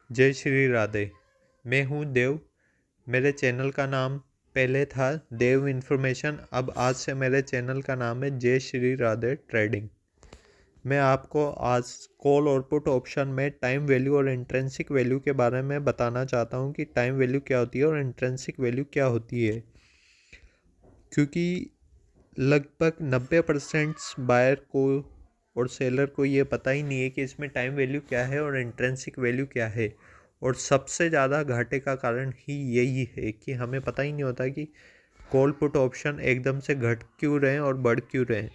जय श्री राधे। मैं हूँ देव। मेरे चैनल का नाम पहले था देव इन्फॉर्मेशन, अब आज से मेरे चैनल का नाम है जय श्री राधे ट्रेडिंग। मैं आपको आज कॉल और पुट ऑप्शन में टाइम वैल्यू और इंट्रिंसिक वैल्यू के बारे में बताना चाहता हूँ कि टाइम वैल्यू क्या होती है और इंट्रिंसिक वैल्यू क्या होती है, क्योंकि लगभग 90% बायर को और सेलर को ये पता ही नहीं है कि इसमें टाइम वैल्यू क्या है और इंट्रिंसिक वैल्यू क्या है। और सबसे ज़्यादा घाटे का कारण ही यही है कि हमें पता ही नहीं होता कि कॉल पुट ऑप्शन एकदम से घट क्यों रहे हैं और बढ़ क्यों रहे हैं।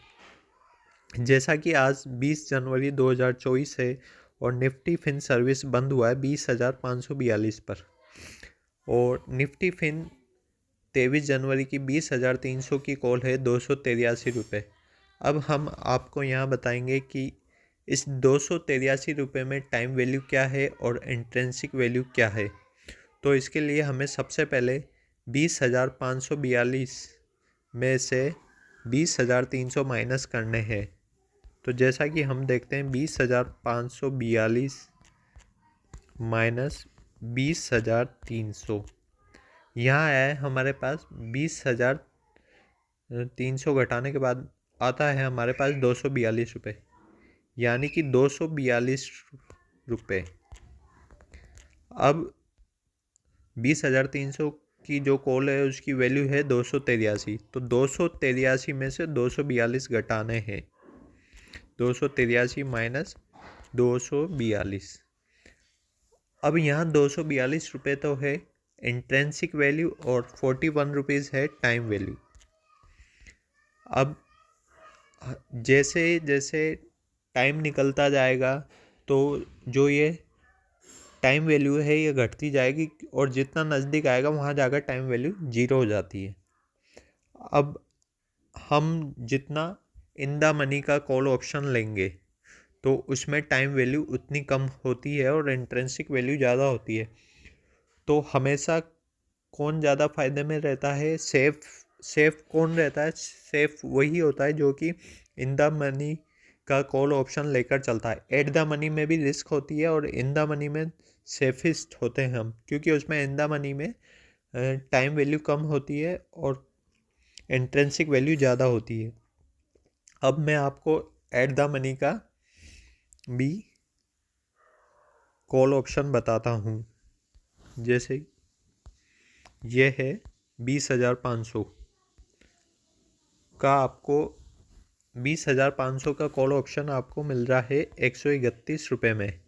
जैसा कि आज 20 जनवरी 2024 है और निफ्टी फिन सर्विस बंद हुआ है 20,542 पर, और निफ्टी फिन 23 जनवरी की 20,300 की कॉल है 283 रुपये। अब हम आपको यहाँ बताएंगे कि इस 283 रुपये में टाइम वैल्यू क्या है और इंट्रिंसिक वैल्यू क्या है। तो इसके लिए हमें सबसे पहले 20,542 में से 20,300 माइनस करने हैं। तो जैसा कि हम देखते हैं 20,542 माइनस 20,300, यहाँ है हमारे पास 20,300 घटाने के बाद आता है हमारे पास 242 रुपये, यानी कि 242 रुपये। अब 20,300 की जो कॉल है उसकी वैल्यू है 283, तो 283 में से 242 घटाने हैं। 283 माइनस 242। अब यहाँ 242 रुपये तो है इंट्रिंसिक वैल्यू और 41 रुपीज़ है टाइम वैल्यू। अब जैसे जैसे टाइम निकलता जाएगा तो जो ये टाइम वैल्यू है ये घटती जाएगी और जितना नज़दीक आएगा वहाँ जाकर टाइम वैल्यू जीरो हो जाती है। अब हम जितना इन द मनी का कॉल ऑप्शन लेंगे तो उसमें टाइम वैल्यू उतनी कम होती है और इंट्रिंसिक वैल्यू ज़्यादा होती है। तो हमेशा कौन ज़्यादा फ़ायदे में रहता है? सेफ कौन रहता है? सेफ वही होता है जो कि इन द मनी का कॉल ऑप्शन लेकर चलता है। एट द मनी में भी रिस्क होती है और इन द मनी में सेफिस्ट होते हैं हम, क्योंकि उसमें इन द मनी में टाइम वैल्यू कम होती है और इंट्रिंसिक वैल्यू ज़्यादा होती है। अब मैं आपको एट द मनी का भी कॉल ऑप्शन बताता हूँ। जैसे ये है 20,500 का, आपको 20,500 का कॉल ऑप्शन आपको मिल रहा है 131 रुपये में।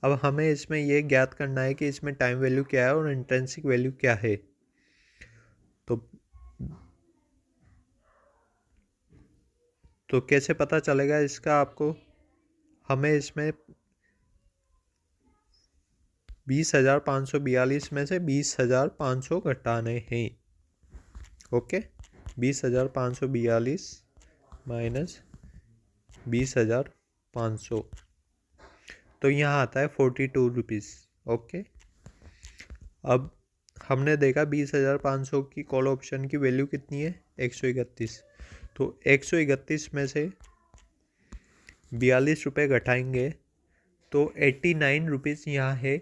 अब हमें इसमें यह ज्ञात करना है कि इसमें टाइम वैल्यू क्या है और इंट्रिंसिक वैल्यू क्या है। तो कैसे पता चलेगा इसका आपको? हमें इसमें 20,542 में से 20,500 घटाने हैं। ओके, 20,542 माइनस 20,500, तो यहाँ आता है 42 रुपीज़। ओके, अब हमने देखा 20,500 की कॉल ऑप्शन की वैल्यू कितनी है? 131। तो 131 में से 42 रुपये घटाएंगे तो 89 रुपीज़ यहाँ है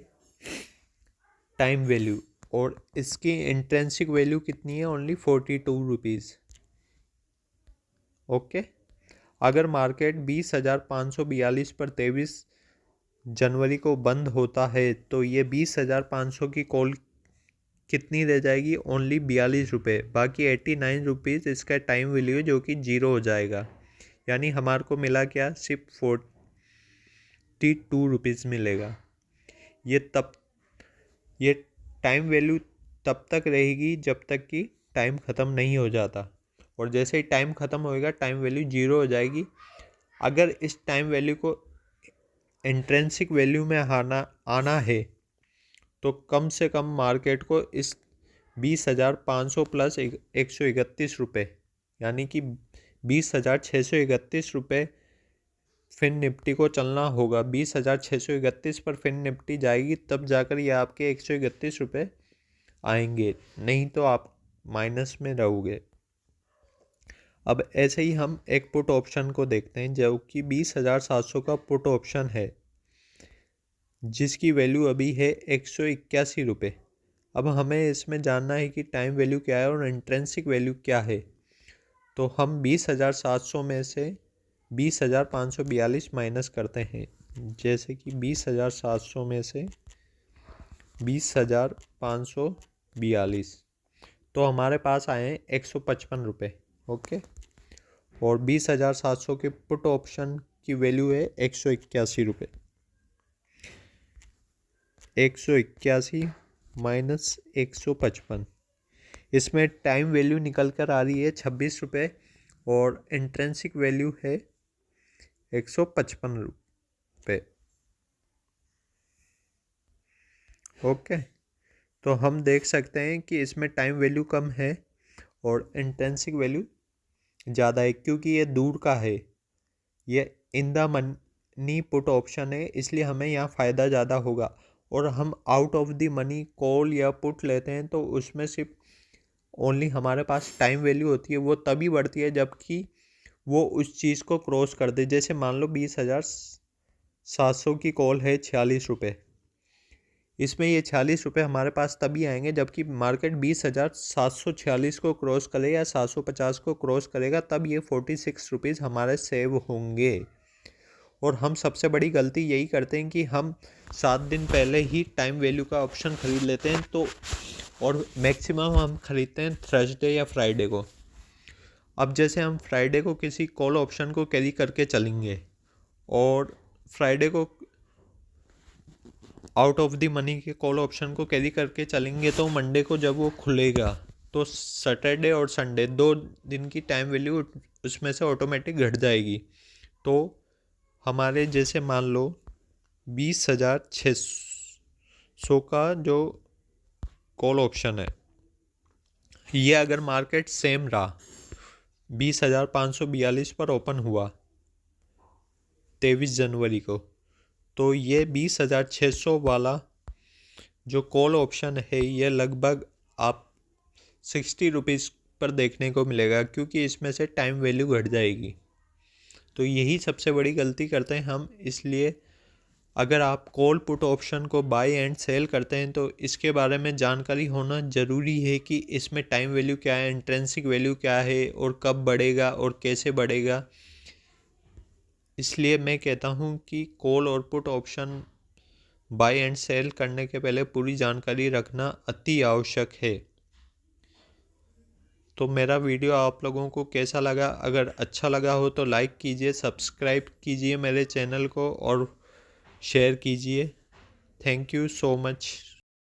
टाइम वैल्यू, और इसकी इंट्रिंसिक वैल्यू कितनी है? Only 42 rupees. ओके, अगर मार्केट 20,542 पर 23 जनवरी को बंद होता है तो ये 20,500 की कॉल कितनी रह जाएगी? ओनली 42 रुपये। बाकी 89 रुपीज़ इसका टाइम वैल्यू है जो कि जीरो हो जाएगा, यानी हमारे को मिला क्या? सिर्फ 42 रुपीज़ मिलेगा। ये टाइम वैल्यू तब तक रहेगी जब तक कि टाइम ख़त्म नहीं हो जाता, और जैसे ही टाइम ख़त्म होएगा टाइम वैल्यू जीरो हो जाएगी। अगर इस टाइम वैल्यू को इंट्रिंसिक वैल्यू में आना है तो कम से कम मार्केट को इस 20,500 प्लस 131 रुपये, यानी कि 20,631 रुपये फिन निफ्टी को चलना होगा। 20,631 पर फिन निफ्टी जाएगी तब जाकर ये आपके 131 रुपये आएंगे, नहीं तो आप माइनस में रहोगे। अब ऐसे ही हम एक पुट ऑप्शन को देखते हैं जो कि 20,700 का पुट ऑप्शन है। जिसकी वैल्यू अभी है 181 रुपये। अब हमें इसमें जानना है कि टाइम वैल्यू क्या है और इंट्रिंसिक वैल्यू क्या है। तो हम 20,700 में से 20,542 माइनस करते हैं। जैसे कि 20,700 में से 20,542 तो हमारे पास आए हैं 155 रुपये। ओके, और 20,700 के पुट ऑप्शन की वैल्यू है 181 रुपये। 181 माइनस 155, इसमें टाइम वैल्यू निकल कर आ रही है 26 रुपये और इंट्रिंसिक वैल्यू है 155 रुपये। ओके, तो हम देख सकते हैं कि इसमें टाइम वैल्यू कम है और इंट्रिंसिक वैल्यू ज़्यादा है, क्योंकि ये दूर का है, ये in the money put option है, इसलिए हमें यहाँ फ़ायदा ज़्यादा होगा। और हम out of the money call या पुट लेते हैं तो उसमें सिर्फ ओनली हमारे पास टाइम वैल्यू होती है, वो तभी बढ़ती है जबकि वो उस चीज़ को क्रॉस कर दे। जैसे मान लो 20,700 की कॉल है 46 रुपये, इसमें ये 46 रुपये हमारे पास तभी आएंगे जबकि मार्केट 20,746 को क्रॉस करे या 750 को क्रॉस करेगा, तब ये 46 रुपीज़ हमारे सेव होंगे। और हम सबसे बड़ी गलती यही करते हैं कि हम 7 दिन पहले ही टाइम वैल्यू का ऑप्शन ख़रीद लेते हैं, तो और मैक्सिमम हम ख़रीदते हैं थर्सडे या फ्राइडे को। अब जैसे हम फ्राइडे को किसी कॉल ऑप्शन को कैरी करके चलेंगे और फ्राइडे को आउट ऑफ द मनी के कॉल ऑप्शन को कैरी करके चलेंगे, तो मंडे को जब वो खुलेगा तो सैटरडे और संडे 2 दिन की टाइम वैल्यू उसमें से ऑटोमेटिक घट जाएगी। तो हमारे जैसे मान लो 20,600 का जो कॉल ऑप्शन है, ये अगर मार्केट सेम रहा 20,542 पर ओपन हुआ 23 जनवरी को, तो ये 20,600 वाला जो कॉल ऑप्शन है ये लगभग आप 60 रुपीज़ पर देखने को मिलेगा, क्योंकि इसमें से टाइम वैल्यू घट जाएगी। तो यही सबसे बड़ी गलती करते हैं हम। इसलिए अगर आप कॉल पुट ऑप्शन को बाय एंड सेल करते हैं तो इसके बारे में जानकारी होना ज़रूरी है कि इसमें टाइम वैल्यू क्या है, इंट्रिंसिक वैल्यू क्या है और कब बढ़ेगा और कैसे बढ़ेगा। इसलिए मैं कहता हूँ कि कॉल और put option buy and sell करने के पहले पूरी जानकारी रखना अति आवश्यक है। तो मेरा वीडियो आप लोगों को कैसा लगा? अगर अच्छा लगा हो तो लाइक कीजिए, सब्सक्राइब कीजिए मेरे चैनल को और शेयर कीजिए। Thank you so much.